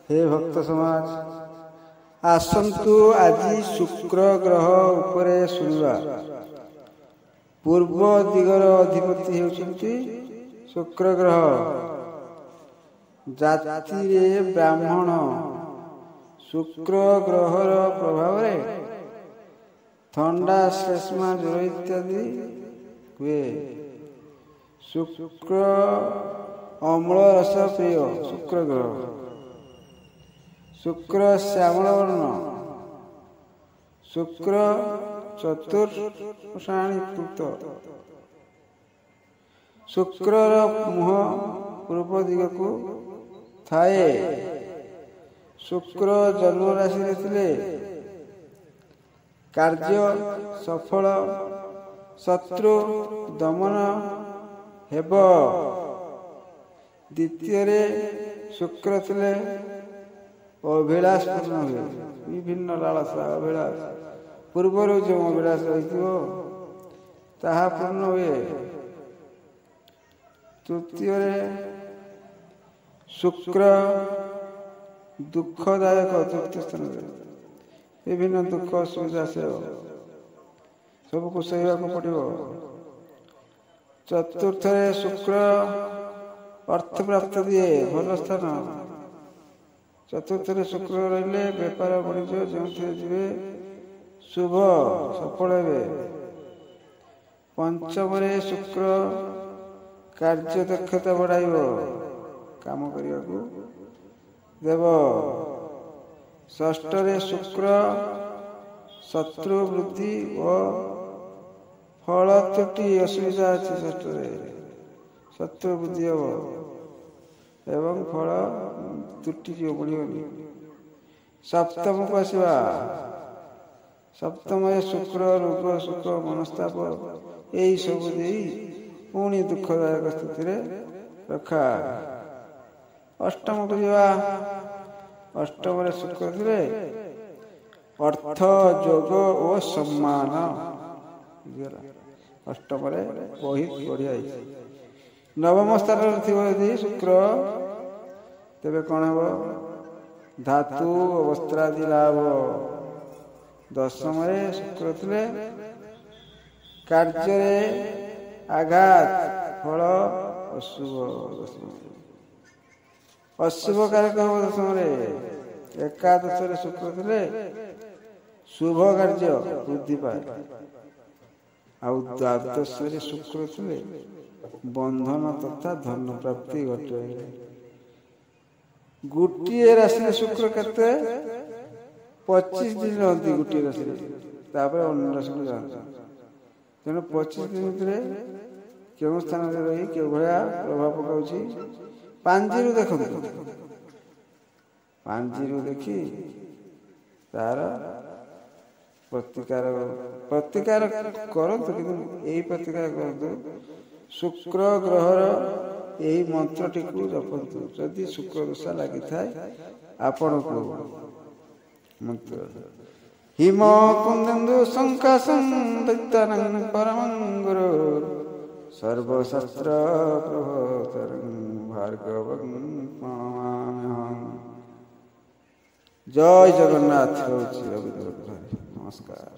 हे भक्त समाज, आसंतु आଜି शुक्र ग्रह उपरे शुणिबा। पूर्व दिगर अधिपति हेउचंती शुक्र ग्रह। जाति रे ब्राह्मण शुक्र ग्रहर प्रभाव रे थंडा श्लेष्मा ज्वर इत्यादि हुए। शुक्र अम्ल रस प्रिय शुक्र ग्रह। शुक्र श्यामल वर्ण। शुक्र चतुर्षाणीकृत। शुक्रर मुह पूर्व दिग को थाए। शुक्र जन्म राशि थिले कार्य सफल, शत्रु दमन हेब। द्वितीय रे शुक्र थिले अभिलाष पूर्ण हुए। विभिन्न लालसा अभिलाष पूर्वर जो अभिलाष रही ताहा पूर्ण हुए। तृतीय रे शुक्र दुखदायक। तृतीय स्थान विभिन्न दुख असुविधा से सबको सहवा पड़ो। चतुर्थ रे शुक्र अर्थ प्राप्त दिए भल स्थान। चतुर्थ रे शुक्र रहिले बेपार वाणिज्य जो जीवे शुभ सफल हे। पंचम रे शुक्र कार्य दक्षता बढ़ाइब, काम करने को देव। षष्ठ रे शुक्र शत्रु वृद्धि और फल त्रुटि असुविधा अच्छी। षष्ठ रे शत्रु वृद्धि हम एवं फल त्रुटि जो बढ़ोनी। सप्तम को आसवा। सप्तम शुक्र रोग सुख मनस्ताप यही सब दे पुणी दुखदायक स्थिति रखा। अष्टम को जावा। अष्टम रे शुक्र थे अर्थ जोग और सम्मान। अष्टम रे बहुत बढ़िया। नवम स्थान थी शुक्र तेरे कौन हे धातु वस्त्रादि लाभ। दशम रे शुक्र थे कार्य आघात फल अशुभ। अशुभ कारक हम दशम रे। एकादश रे शुक्र थे शुभ कार्य वृद्धि पाए। आउ द्वादश रे शुक्र थे बंधन तथा धन प्राप्ति घटे। गोटे राशि शुक्र केते 25 दिन रहती। गोटे राशि अन्य राशि को जाता। तेणु 25 दिन भितर क्यों स्थान रही क्यों भाया प्रभाव पकाउछि पांजीरु देखंतु। पांजीरु देखी तार प्रतिकार करंतु। किंतु एही प्रतिकार करंतु शुक्र ग्रहर यही मंत्रटी को जपंतु। यदि शुक्र दशा लगी थाए आपण को मंत्र हिम कुंदेन्दु संकाशं दैत्यानं परमं गुरु सर्वशास्त्र प्रभोतरं भार्गवं प्रणमाम्यहम्। जय जगन्नाथ। नमस्कार।